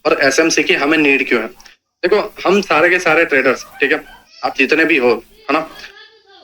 और एसएमसी की हमें नीड क्यों है। देखो हम सारे के सारे ट्रेडर्स, ठीक है, आप जितने भी हो, है ना,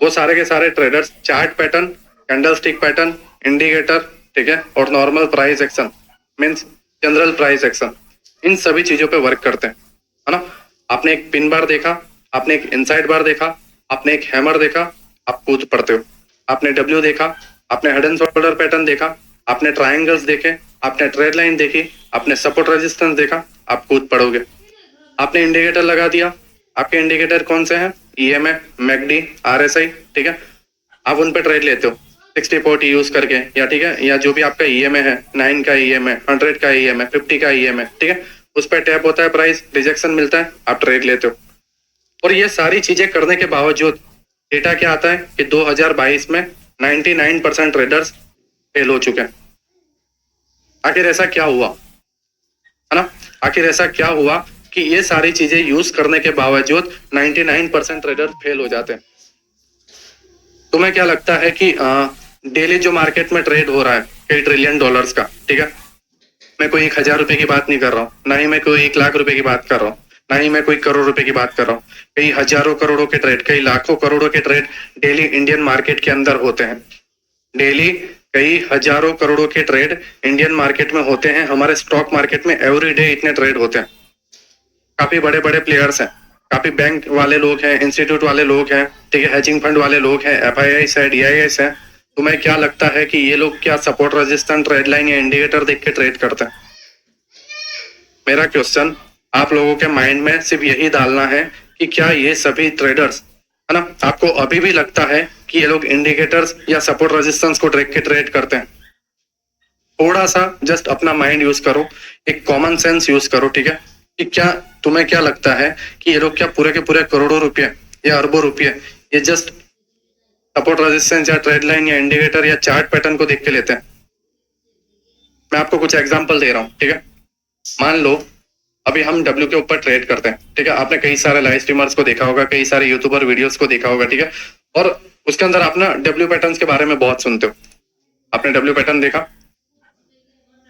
वो सारे के सारे traders chart pattern, candlestick pattern, indicator, ठीक है, और normal price action means general price action, इन सभी चीजों पे वर्क करते हैं, है ना। आपने एक पिन बार देखा, आपने एक इनसाइड बार देखा, आपने एक हैमर देखा, आप कूद पड़ते हो। आपने डब्ल्यू देखा, आपने हेड एंड शोल्डर पैटर्न देखा, आपने ट्रायंगल्स देखे, आपने ट्रेड लाइन देखी, आपने सपोर्ट रेजिस्टेंस देखा, आप कूद पड़ोगे। आपने इंडिकेटर लगा दिया, आपके इंडिकेटर कौन से हैं, ईएमए, मैकडी, आरएसआई, ठीक है, आप उन पे ट्रेड लेते हो 60-40 यूज करके, या ठीक है, या जो भी आपका ईएमए है, 9 का ईएमए, 100 का ईएमए, 50 का ईएमए, ठीक है, उस पर टैप होता है, प्राइस रिजेक्शन मिलता है, आप ट्रेड लेते हो। और ये सारी चीजें करने के बावजूद डेटा क्या आता है कि 2022 में 99% ट्रेडर्स फेल हो चुके हैं। आखिर ऐसा क्या हुआ, है ना, आखिर ऐसा क्या हुआ कि ये सारी चीजें यूज करने के बावजूद 99% ट्रेडर फेल हो जाते हैं। तुम्हें क्या लगता है कि डेली जो मार्केट में ट्रेड हो रहा है कई ट्रिलियन डॉलर्स का, ठीक है, मैं कोई 1,000 रुपए की बात नहीं कर रहा हूँ, ना ही मैं कोई 1 लाख रुपए की बात कर रहा हूँ, ना ही मैं कोई करोड़ रुपए की बात कर रहा हूँ। कई हजारों करोड़ों के ट्रेड, कई लाखों करोड़ों के ट्रेड डेली इंडियन मार्केट के अंदर होते हैं। डेली कई हजारों करोड़ों के ट्रेड इंडियन मार्केट में होते हैं। हमारे स्टॉक मार्केट में एवरी डे इतने ट्रेड होते हैं। काफी बड़े बड़े प्लेयर्स हैं, काफी बैंक वाले लोग हैं, इंस्टीट्यूट वाले लोग हैं, ठीक है, हेजिंग फंड वाले लोग हैं, एफआईआईस है, डीआईएस है। तुम्हें क्या लगता है कि ये लोग क्या सपोर्ट रेजिस्टेंस, ट्रेड लाइन या इंडिकेटर देख के ट्रेड करते हैं? मेरा क्वेश्चन आप लोगों के माइंड में सिर्फ यही डालना है कि क्या ये सभी ट्रेडर्स, है ना, आपको अभी भी लगता है कि ये लोग इंडिकेटर्स या सपोर्ट रेजिस्टेंस को देख के ट्रेड करते हैं? थोड़ा सा जस्ट अपना माइंड यूज करो, एक कॉमन सेंस यूज करो, ठीक है, कि क्या तुम्हें क्या लगता है कि ये लोग क्या पूरे के पूरे करोड़ों रुपए या अरबों रुपए ये जस्ट सपोर्ट रेजिस्टेंस या ट्रेड लाइन या इंडिकेटर या चार्ट पैटर्न को देख के लेते हैं? मैं आपको कुछ एग्जांपल दे रहा हूँ, ठीक है। मान लो अभी हम डब्ल्यू के ऊपर ट्रेड करते हैं, ठीक है, आपने कई सारे लाइव स्ट्रीमर्स को देखा होगा, कई सारे यूट्यूबर वीडियोस को देखा होगा, ठीक है, और उसके अंदर आप ना डब्ल्यू पैटर्न्स के बारे में बहुत सुनते हो। आपने डब्ल्यू पैटर्न देखा,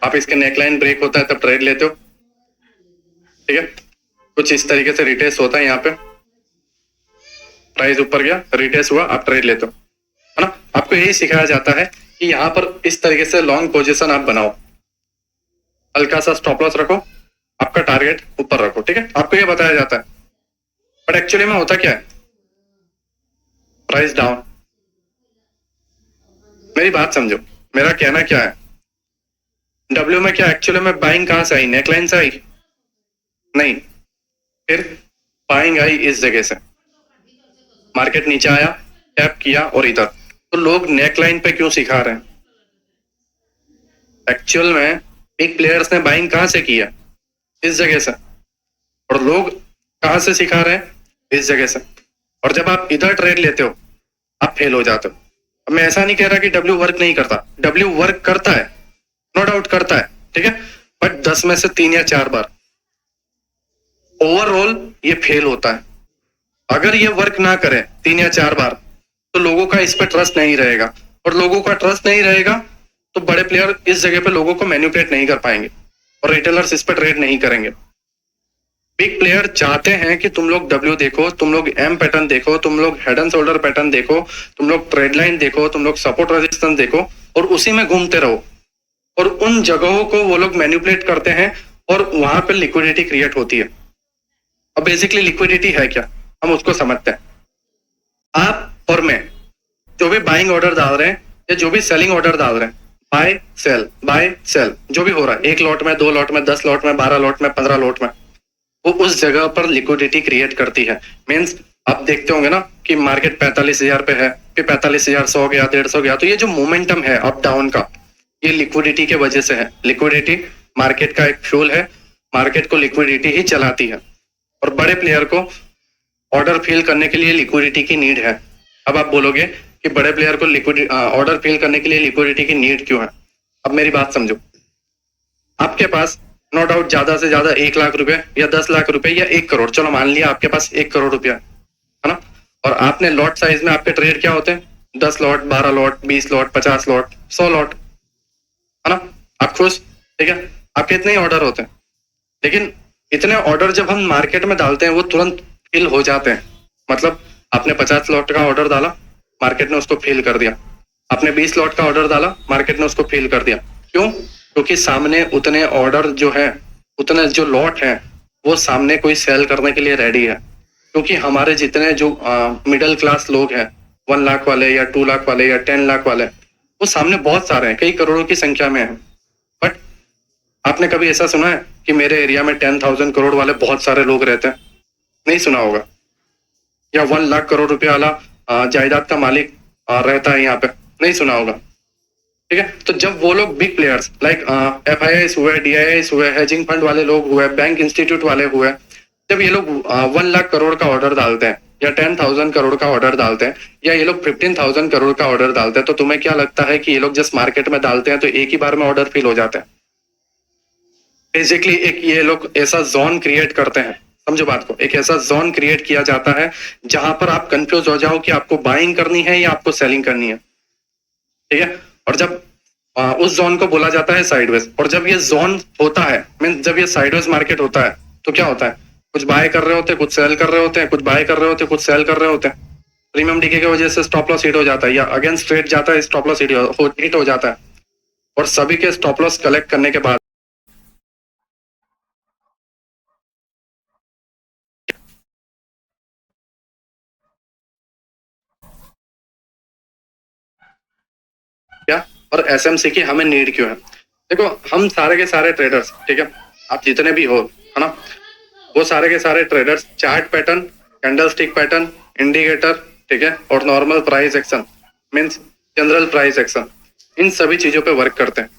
आप इसके नेकलाइन ब्रेक होता है तब ट्रेड लेते हो, ठीक है, कुछ इस तरीके से रिटेस्ट होता है, यहाँ पे प्राइस ऊपर गया, रिटेस्ट हुआ, आप ट्रेड लेते हो, है ना। आपको यही सिखाया जाता है कि यहाँ पर इस तरीके से लॉन्ग पोजीशन आप बनाओ, हल्का सा स्टॉप लॉस रखो, आपका टारगेट ऊपर रखो, ठीक है, आपको ये बताया जाता है। बट एक्चुअली में होता क्या है, प्राइस डाउन। मेरी बात समझो, मेरा कहना क्या है, डब्ल्यू में क्या एक्चुअली में बाइंग कहां से आई, नेकलाइन से आई? नहीं, फिर बाइंग आई इस जगह से, मार्केट नीचे आया, टैप किया और इधर। तो लोग नेकलाइन पे क्यों सिखा रहे हैं? एक्चुअल में बिग प्लेयर्स ने बाइंग कहां से किया, इस जगह से, और लोग कहां से सिखा रहे हैं, इस जगह से। और जब आप इधर ट्रेड लेते हो आप फेल हो जाते हो। अब मैं ऐसा नहीं कह रहा कि डब्ल्यू वर्क नहीं करता, डब्ल्यू वर्क करता है, नो डाउट करता है, ठीक है, बट 10 में से 3 या 4 बार ओवरऑल ये फेल होता है। अगर ये वर्क ना करे 3 या 4 बार तो लोगों का इस पे ट्रस्ट नहीं रहेगा, और लोगों का ट्रस्ट नहीं रहेगा तो बड़े प्लेयर इस जगह पे लोगों को मैनिपुलेट नहीं कर पाएंगे और रिटेलर्स इस पे ट्रेड नहीं करेंगे। बिग प्लेयर चाहते हैं कि तुम लोग डब्ल्यू देखो, तुम लोग एम पैटर्न देखो, तुम लोग हेड एंड शोल्डर पैटर्न देखो, तुम लोग ट्रेड लाइन देखो, तुम लोग सपोर्ट रेजिस्टेंस देखो, और उसी में घूमते रहो। और उन जगहों को वो लोग मैनिपुलेट करते हैं और वहां पे लिक्विडिटी क्रिएट होती है। अब बेसिकली लिक्विडिटी है क्या, हम उसको समझते हैं। आप और मैं जो भी बाइंग ऑर्डर डाल रहे हैं या जो भी सेलिंग ऑर्डर डाल रहे हैं, बाय सेल जो भी हो रहा है, 1 लॉट में, 2 लॉट में, 10 लॉट में, 12 लॉट में, 15 लॉट में, वो उस जगह पर लिक्विडिटी क्रिएट करती है। मीन्स आप देखते होंगे ना कि मार्केट 45,000 पे है, फिर 45,100 गया, 150 गया, तो ये जो मोमेंटम है अप डाउन का, ये लिक्विडिटी के वजह से है। लिक्विडिटी मार्केट का एक फ्यूल है, मार्केट को लिक्विडिटी ही चलाती है, और बड़े प्लेयर को ऑर्डर फिल करने के लिए लिक्विडिटी की नीड है। अब आप बोलोगे कि बड़े प्लेयर को लिक्विडिटी ऑर्डर फिल करने के लिए लिक्विडिटी की नीड क्यों है? अब मेरी बात समझो, आपके पास नो डाउट ज्यादा से ज्यादा 1 लाख रुपए या 10 लाख रुपए या 1 करोड़, चलो मान लिया आपके पास 1 करोड़ रुपया है ना, और आपने लॉट साइज में आपके ट्रेड क्या होते हैं, 10 lot, 12 lot, 20 lot, 50 lot, 100 lot, है ना, आप खुश, ठीक है, आपके इतने ही ऑर्डर होते हैं। लेकिन इतने ऑर्डर जब हम मार्केट में डालते हैं वो तुरंत फिल हो जाते हैं। मतलब आपने 50 लॉट का ऑर्डर डाला, मार्केट ने उसको फिल कर दिया। आपने 20 लॉट का ऑर्डर डाला, मार्केट ने उसको फिल कर दिया। क्यों? क्योंकि सामने उतने ऑर्डर जो है, उतने जो लॉट है, वो सामने कोई सेल करने के लिए रेडी है। क्योंकि हमारे जितने जो मिडिल क्लास लोग हैं, 1 लाख वाले या 2 लाख वाले या 10 लाख वाले, वो सामने बहुत सारे हैं, कई करोड़ों की संख्या में है। बट आपने कभी ऐसा सुना है कि मेरे एरिया में 10,000 करोड़ वाले बहुत सारे लोग रहते हैं? नहीं सुना होगा। या 1 लाख करोड़ रुपए वाला जायदाद का मालिक रहता है यहाँ पे, नहीं सुना होगा। ठीक है, तो जब वो लोग बिग प्लेयर्स लाइक FIIs हुए, DIIs हुए, हेजिंग फंड वाले लोग हुए, बैंक इंस्टीट्यूट वाले हुए, जब ये लोग 1 लाख करोड़ का ऑर्डर डालते हैं या 10,000 करोड़ का ऑर्डर डालते हैं या ये लोग 15,000 करोड़ का ऑर्डर डालते हैं, तो तुम्हें क्या लगता है कि ये लोग जस्ट मार्केट में डालते हैं तो एक ही बार में ऑर्डर फिल हो जाते हैं? बेसिकली एक ये लोग ऐसा जोन क्रिएट करते हैं, समझो बात को, एक ऐसा जोन क्रिएट किया जाता है जहां पर आप कंफ्यूज हो जाओ कि आपको बाइंग करनी है या आपको सेलिंग करनी है। ठीक है, और जब उस जोन को बोला जाता है साइडवेज, और जब ये जोन होता है, मीन जब ये साइडवेज मार्केट होता है, तो क्या होता है? कुछ बाय कर रहे होते हैं, कुछ सेल कर रहे होते हैं, कुछ बाय कर रहे होते हैं, कुछ सेल कर रहे होते हैं। प्रीमियम डीके की वजह से स्टॉप लॉस हिट हो जाता है या अगेंस्ट ट्रेड जाता है, स्टॉप लॉस हिट हो जाता है। और सभी के स्टॉप लॉस कलेक्ट करने के बाद क्या, और SMC की हमें नीड क्यों है? देखो, हम सारे के सारे ट्रेडर्स, ठीक है, आप जितने भी हो, है ना, वो सारे के सारे traders chart pattern, candle stick pattern, indicator, ठीक है, और normal price action means general price action, इन सभी चीजों पे वर्क करते हैं,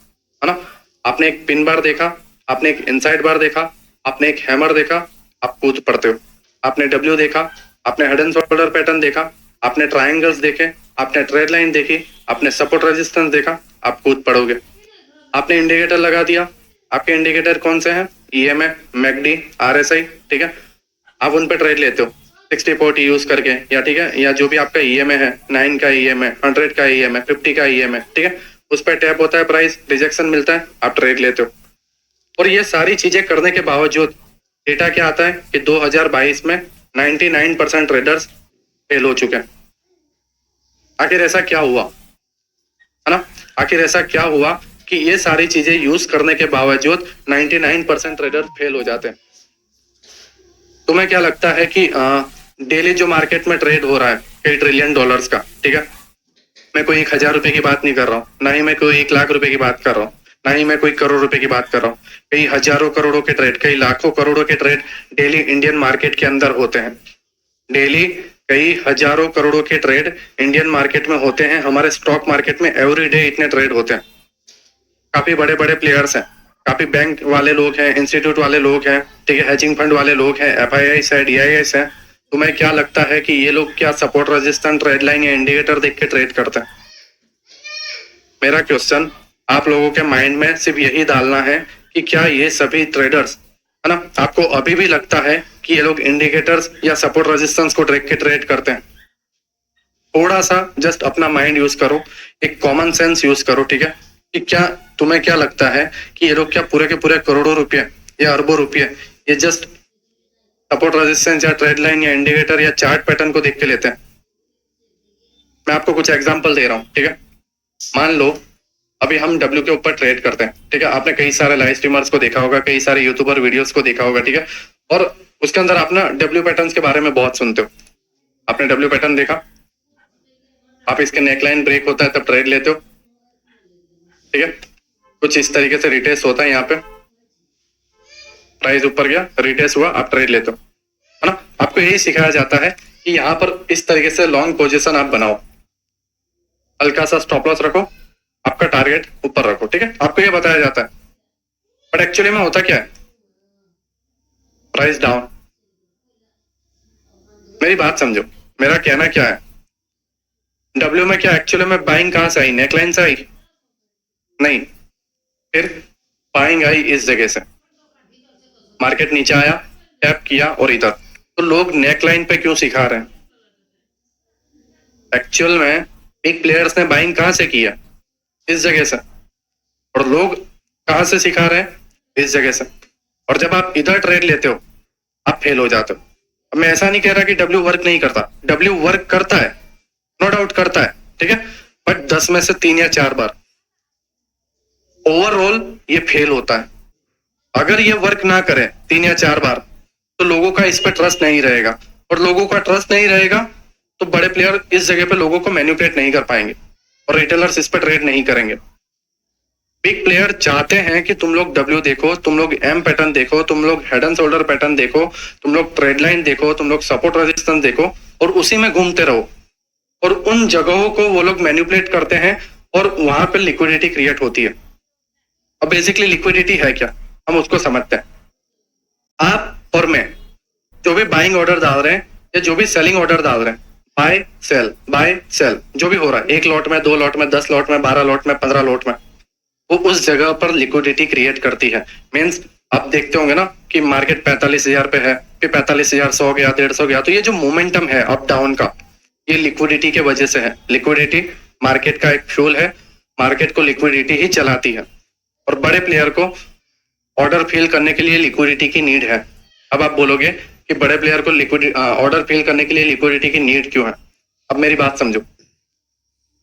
है ना। आपने एक पिन बार देखा, आपने एक इनसाइड बार देखा, आपने एक हैमर देखा, आप कूद पड़ते हो। आपने डब्ल्यू देखा, आपने हेड एंड शोल्डर पैटर्न देखा, आपने ट्रायंगल्स देखे, आपने ट्रेड लाइन देखी, आपने सपोर्ट रेजिस्टेंस देखा, आप कूद पड़ोगे। आपने इंडिकेटर लगा दिया, आपके इंडिकेटर कौन से हैं? EMA, MACD, RSI, ठीक है, आप उन पे ट्रेड लेते हो 60-40 यूज करके, या ठीक है, या जो भी आपका EMA है, 9 का EMA, 100 का EMA, 50 का EMA, ठीक है, उस पर टैप होता है, प्राइस रिजेक्शन मिलता है, आप ट्रेड लेते हो। और ये सारी चीजें करने के बावजूद डेटा क्या आता है कि 2022 में 99% ट्रेडर्स फेल हो चुके हैं। आखिर ऐसा क्या हुआ, है ना? आखिर ऐसा क्या हुआ कि ये सारी चीजें यूज करने के बावजूद 99% ट्रेडर फेल हो जाते हैं? तुम्हें क्या लगता है कि डेली जो मार्केट में ट्रेड हो रहा है कई ट्रिलियन डॉलर्स का, ठीक है, मैं कोई 1,000 रुपए की बात नहीं कर रहा हूँ, ना ही मैं कोई 1 लाख रुपए की बात कर रहा हूँ, ना ही मैं कोई करोड़ रुपए की बात कर रहा हूँ। कई हजारों करोड़ों के ट्रेड, कई लाखों करोड़ों के ट्रेड डेली इंडियन मार्केट के अंदर होते हैं। डेली कई हजारों करोड़ों के ट्रेड इंडियन मार्केट में होते हैं। हमारे स्टॉक मार्केट में एवरी डे इतने ट्रेड होते हैं। काफी बड़े बड़े प्लेयर्स हैं, काफी बैंक वाले लोग हैं, इंस्टीट्यूट वाले लोग हैं, ठीक है, हेजिंग फंड वाले लोग हैं, FIIs है, DIIs है। तुम्हें क्या लगता है कि ये लोग क्या सपोर्ट रेजिस्टेंस, ट्रेड लाइन या इंडिकेटर देख के ट्रेड करते हैं? मेरा क्वेश्चन आप लोगों के माइंड में सिर्फ यही डालना है कि क्या ये सभी ट्रेडर्स, है ना, आपको अभी भी लगता है कि ये लोग इंडिकेटर्स या सपोर्ट रेजिस्टेंस को देख के ट्रेड करते हैं? थोड़ा सा जस्ट अपना माइंड यूज करो, एक कॉमन सेंस यूज करो, ठीक है, कि क्या तुम्हें क्या लगता है कि ये लोग क्या पूरे के पूरे करोड़ों रुपए या अरबों रुपए ये जस्ट सपोर्ट रेजिस्टेंस या ट्रेड लाइन या इंडिकेटर या चार्ट पैटर्न को देख के लेते हैं? मैं आपको कुछ एग्जांपल दे रहा हूँ, ठीक है। मान लो अभी हम डब्ल्यू के ऊपर ट्रेड करते हैं, ठीक है, आपने कई सारे लाइव स्ट्रीमर्स को देखा होगा, कई सारे यूट्यूबर वीडियोस को देखा होगा, ठीक है, और उसके अंदर आप ना डब्ल्यू पैटर्न्स के बारे में बहुत सुनते हो। आपने डब्ल्यू पैटर्न देखा, आप इसके नेकलाइन ब्रेक होता है तब ट्रेड लेते हो, ठीक है, कुछ इस तरीके से रिटेस्ट होता है, यहाँ पे प्राइस ऊपर गया, रिटेस्ट हुआ, आप ट्रेड लेते हो, है ना। आपको यही सिखाया जाता है कि यहाँ पर इस तरीके से लॉन्ग पोजीशन आप बनाओ, हल्का सा स्टॉप लॉस रखो, आपका टारगेट ऊपर रखो, ठीक है, आपको ये बताया जाता है। बट एक्चुअली में होता क्या है? Price down. मेरी बात समझो, मेरा कहना क्या है, डब्ल्यू में क्या एक्चुअली में बाइंग कहां से आई? नेकलाइन से आई? नहीं, फिर बाइंग आई इस जगह से, मार्केट नीचे आया, टैप किया और इधर। तो लोग नेकलाइन पे क्यों सिखा रहे हैं? एक्चुअल में बिग प्लेयर्स ने बाइंग कहां से किया? इस जगह से। और लोग कहां से सिखा रहे हैं? इस जगह से। और जब आप इधर ट्रेड लेते हो आप फेल हो जाते हो। अब मैं ऐसा नहीं कह रहा कि डब्ल्यू वर्क नहीं करता, डब्ल्यू वर्क करता है, नो डाउट करता है, ठीक है, बट 10 में से 3 या 4 बार ओवरऑल ये फेल होता है। अगर ये वर्क ना करे 3 या 4 बार तो लोगों का इस पर ट्रस्ट नहीं रहेगा, और लोगों का ट्रस्ट नहीं रहेगा तो बड़े प्लेयर इस जगह पे लोगों को मैनिपुलेट नहीं कर पाएंगे और रिटेलर्स इस पर ट्रेड नहीं करेंगे। बिग प्लेयर चाहते हैं कि तुम लोग डब्ल्यू देखो, तुम लोग एम पैटर्न देखो, तुम लोग हेड एंड शोल्डर पैटर्न देखो, तुम लोग ट्रेड लाइन देखो, तुम लोग सपोर्ट रेजिस्टेंस देखो और उसी में घूमते रहो, और उन जगहों को वो लोग मैनिपुलेट करते हैं और वहां पे लिक्विडिटी क्रिएट होती है। अब बेसिकली लिक्विडिटी है क्या, हम उसको समझते हैं। आप और मैं जो भी बाइंग ऑर्डर डाल रहे हैं या जो भी सेलिंग ऑर्डर डाल रहे हैं, बाय सेल जो भी हो रहा है, 1 लॉट में, 2 लॉट में, 10 लॉट में, 12 लॉट में, 15 लॉट में, वो उस जगह पर लिक्विडिटी क्रिएट करती है। मीन्स आप देखते होंगे ना कि मार्केट 45,000 पे है, फिर 45,100 गया, 150 गया, तो ये जो मोमेंटम है अप डाउन का, ये लिक्विडिटी के वजह से है। लिक्विडिटी मार्केट का एक फ्यूल है, मार्केट को लिक्विडिटी ही चलाती है, और बड़े प्लेयर को ऑर्डर फिल करने के लिए लिक्विडिटी की नीड है। अब आप बोलोगे कि बड़े प्लेयर को लिक्विडिटी ऑर्डर फिल करने के लिए लिक्विडिटी की नीड क्यों है? अब मेरी बात समझो,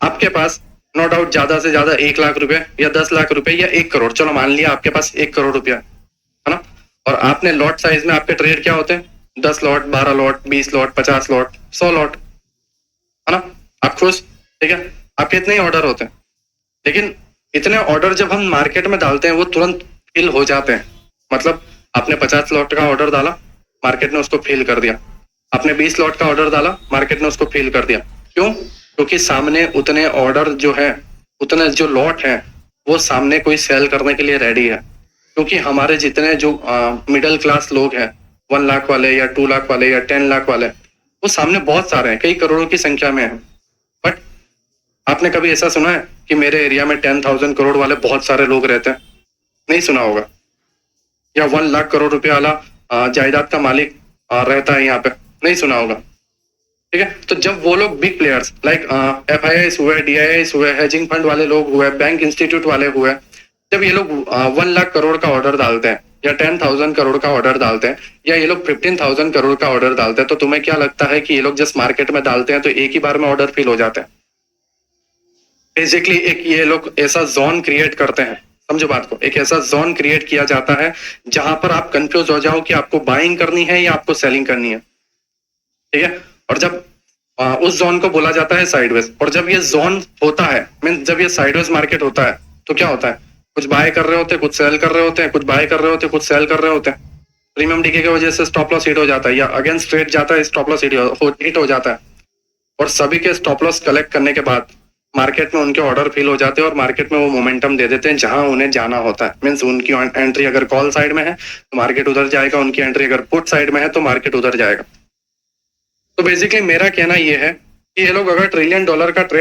आपके पास नो डाउट ज्यादा से ज्यादा 1 लाख रुपए या 10 लाख रुपए या 1 करोड़, चलो मान लिया आपके पास 1 करोड़ रुपया है ना, और आपने लॉट साइज में आपके ट्रेड क्या होते हैं, 10 lot, 12 lot, 20 lot, 50 lot, 100 lot, है ना, आप खुश, ठीक है, आपके इतने ही ऑर्डर होते हैं। लेकिन इतने ऑर्डर जब हम मार्केट में डालते हैं वो तुरंत फिल हो जाते हैं। मतलब आपने 50 लॉट का ऑर्डर डाला, मार्केट ने उसको फिल कर दिया, आपने 20 लॉट का ऑर्डर डाला, मार्केट ने उसको फिल कर दिया। क्यों? क्योंकि सामने उतने ऑर्डर जो है, उतने जो लॉट है, वो सामने कोई सेल करने के लिए रेडी है। क्योंकि हमारे जितने जो मिडिल क्लास लोग हैं, 1 लाख वाले या 2 लाख वाले या 10 लाख वाले, वो सामने बहुत सारे हैं, कई करोड़ों की संख्या में है। बट आपने कभी ऐसा सुना है कि मेरे एरिया में 10,000 करोड़ वाले बहुत सारे लोग रहते हैं? नहीं सुना होगा। या 1 लाख करोड़ रुपए वाला जायदाद का मालिक रहता है यहाँ पे, नहीं सुना होगा, ठीक है। तो जब वो लोग बिग प्लेयर्स लाइक FIIs हुए, DIIs हुए, हेजिंग फंड वाले लोग हुए, बैंक इंस्टीट्यूट वाले हुए, जब ये लोग 1 लाख करोड़ का ऑर्डर डालते हैं या 10,000 करोड़ का ऑर्डर डालते हैं या ये लोग 15,000 करोड़ का ऑर्डर डालते हैं, तो तुम्हें क्या लगता है कि ये लोग जिस मार्केट में डालते हैं तो एक ही बार में ऑर्डर फिल हो जाते हैं? बेसिकली एक ये लोग ऐसा जोन क्रिएट करते हैं, समझो बात को, एक ऐसा जोन क्रिएट किया जाता है जहां पर आप कंफ्यूज हो जाओ कि आपको बाइंग करनी है या आपको सेलिंग करनी है, ठीक है। और जब उस जोन को बोला जाता है साइडवेज, और जब ये जोन होता है, मीन जब ये साइडवेज मार्केट होता है तो क्या होता है, कुछ बाय कर रहे होते हैं, कुछ सेल कर रहे होते हैं, कुछ बाय कर रहे होते हैं, कुछ सेल कर रहे होते हैं। प्रीमियम डीके की वजह से स्टॉप लॉस हिट हो जाता है, या अगेंस्ट ट्रेड जाता है, स्टॉप लॉस हिट हो जाता है, और सभी के स्टॉप लॉस कलेक्ट करने के बाद मार्केट में उनके ऑर्डर फिल हो जाते हैं और मार्केट में वो मोमेंटम दे देते हैं जहां उन्हें जाना होता है। मीन्स उनकी एंट्री अगर कॉल साइड में है तो मार्केट उधर जाएगा, उनकी एंट्री अगर पुट साइड में है तो मार्केट उधर जाएगा। तो बेसिकली मेरा कहना ये है कि ये लोग अगर $1 ट्रिलियन का ट्रेड